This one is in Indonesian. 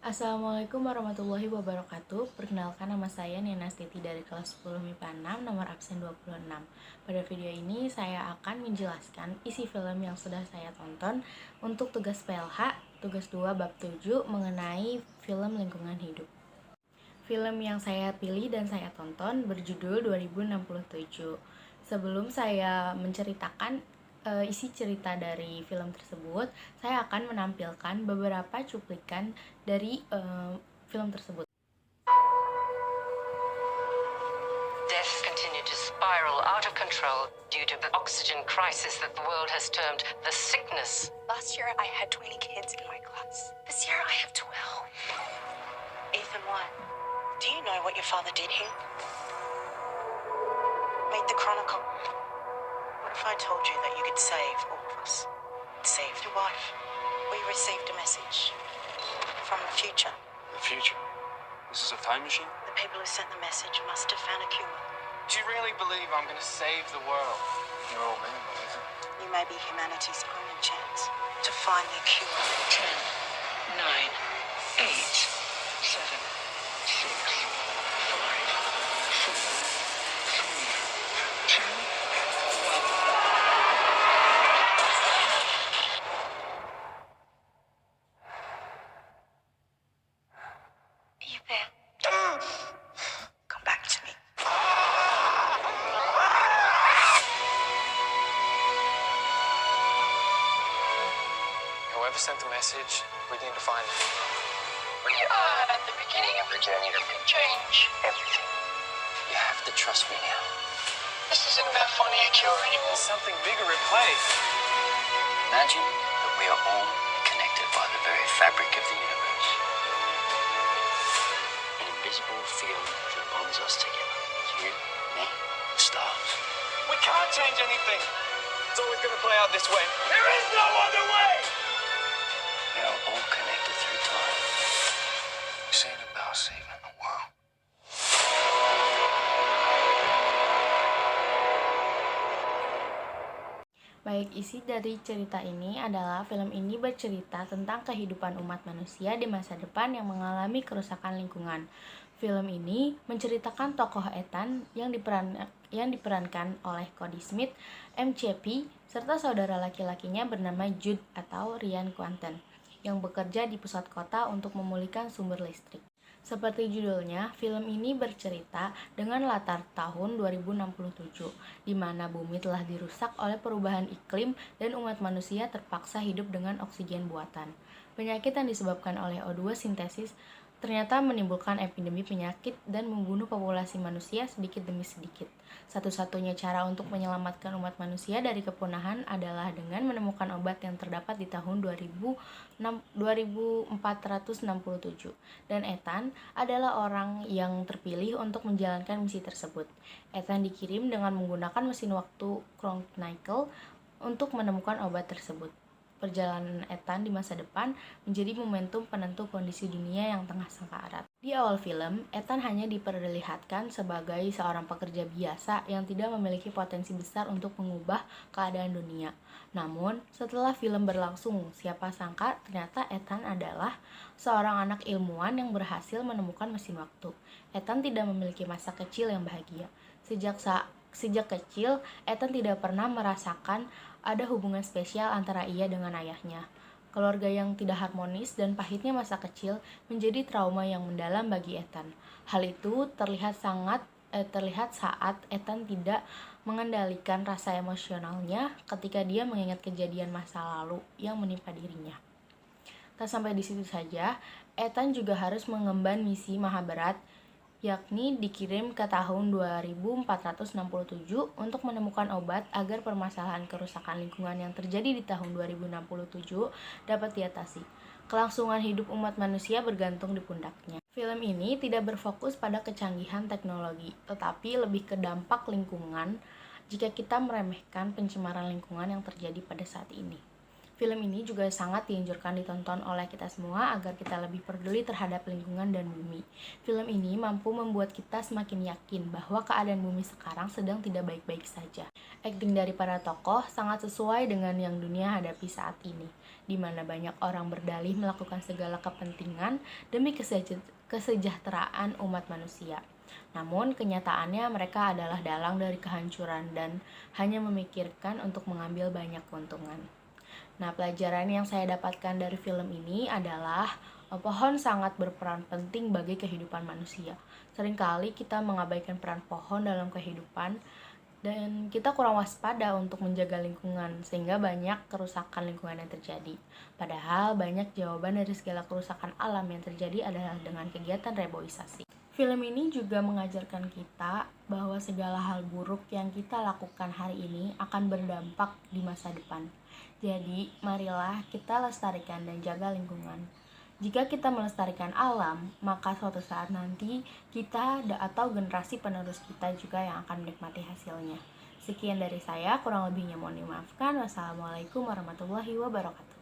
Assalamualaikum warahmatullahi wabarakatuh. Perkenalkan, nama saya Nina Stiti dari kelas 10 MIPA 6, nomor absen 26. Pada video ini saya akan menjelaskan isi film yang sudah saya tonton untuk tugas PLH, tugas 2 bab 7 mengenai film lingkungan hidup. Film yang saya pilih dan saya tonton berjudul 2067. Sebelum saya menceritakan isi cerita dari film tersebut, saya akan menampilkan beberapa cuplikan dari film tersebut. Death continued to spiral out of control due to the oxygen crisis that the world has termed the sickness. Last year I had 20 kids in my class. This year I have 12. Ethan, what? Do you know what your father did here? Made the Chronicle. What if I told you that you could save all of us? Save your wife. We received a message from the future. The future? This is a time machine? The people who sent the message must have found a cure. Do you really believe I'm gonna save the world? Your old man believes it. You may be humanity's only chance to find the cure. 10, 9, 8, 7, 6, 5, 4, 3, 2, 1. Are you there? Come back to me. Whoever sent the message, we need to find them. We are at the beginning of the journey that can change everything. You have to trust me now. This isn't about finding a cure anymore. There's something bigger at play. Imagine that we are all connected by the very fabric of the universe. An invisible field that bonds us together. You, me, the stars. We can't change anything. It's always gonna play out this way. There is no other way! We are all connected through time. This ain't about saving the world. Baik, isi dari cerita ini adalah film ini bercerita tentang kehidupan umat manusia di masa depan yang mengalami kerusakan lingkungan. Film ini menceritakan tokoh Ethan yang diperankan oleh Cody Smith, MCP, serta saudara laki-lakinya bernama Jude atau Ryan Quanten yang bekerja di pusat kota untuk memulihkan sumber listrik. Seperti judulnya, film ini bercerita dengan latar tahun 2067, di mana bumi telah dirusak oleh perubahan iklim dan umat manusia terpaksa hidup dengan oksigen buatan. Penyakit yang disebabkan oleh O2 sintesis ternyata menimbulkan epidemi penyakit dan membunuh populasi manusia sedikit demi sedikit. Satu-satunya cara untuk menyelamatkan umat manusia dari kepunahan adalah dengan menemukan obat yang terdapat di tahun 2467. Dan Ethan adalah orang yang terpilih untuk menjalankan misi tersebut. Ethan dikirim dengan menggunakan mesin waktu Chronicle untuk menemukan obat tersebut. Perjalanan Ethan di masa depan menjadi momentum penentu kondisi dunia yang tengah sengkarat. Di awal film, Ethan hanya diperlihatkan sebagai seorang pekerja biasa yang tidak memiliki potensi besar untuk mengubah keadaan dunia. Namun, setelah film berlangsung, siapa sangka ternyata Ethan adalah seorang anak ilmuwan yang berhasil menemukan mesin waktu. Ethan tidak memiliki masa kecil yang bahagia. Sejak kecil, Ethan tidak pernah merasakan ada hubungan spesial antara ia dengan ayahnya. Keluarga yang tidak harmonis dan pahitnya masa kecil menjadi trauma yang mendalam bagi Ethan. Hal itu terlihat saat Ethan tidak mengendalikan rasa emosionalnya ketika dia mengingat kejadian masa lalu yang menimpa dirinya. Tak sampai di situ saja, Ethan juga harus mengemban misi Mahabharat, yakni dikirim ke tahun 2467 untuk menemukan obat agar permasalahan kerusakan lingkungan yang terjadi di tahun 2067 dapat diatasi. Kelangsungan hidup umat manusia bergantung di pundaknya. Film ini tidak berfokus pada kecanggihan teknologi, tetapi lebih ke dampak lingkungan jika kita meremehkan pencemaran lingkungan yang terjadi pada saat ini. Film ini juga sangat dianjurkan ditonton oleh kita semua agar kita lebih peduli terhadap lingkungan dan bumi. Film ini mampu membuat kita semakin yakin bahwa keadaan bumi sekarang sedang tidak baik-baik saja. Akting dari para tokoh sangat sesuai dengan yang dunia hadapi saat ini, di mana banyak orang berdalih melakukan segala kepentingan demi kesejahteraan umat manusia. Namun, kenyataannya mereka adalah dalang dari kehancuran dan hanya memikirkan untuk mengambil banyak keuntungan. Nah, pelajaran yang saya dapatkan dari film ini adalah pohon sangat berperan penting bagi kehidupan manusia. Seringkali kita mengabaikan peran pohon dalam kehidupan dan kita kurang waspada untuk menjaga lingkungan sehingga banyak kerusakan lingkungan yang terjadi. Padahal banyak jawaban dari segala kerusakan alam yang terjadi adalah dengan kegiatan reboisasi. Film ini juga mengajarkan kita bahwa segala hal buruk yang kita lakukan hari ini akan berdampak di masa depan. Jadi, marilah kita lestarikan dan jaga lingkungan. Jika kita melestarikan alam, maka suatu saat nanti kita atau generasi penerus kita juga yang akan menikmati hasilnya. Sekian dari saya, kurang lebihnya mohon dimaafkan. Wassalamualaikum warahmatullahi wabarakatuh.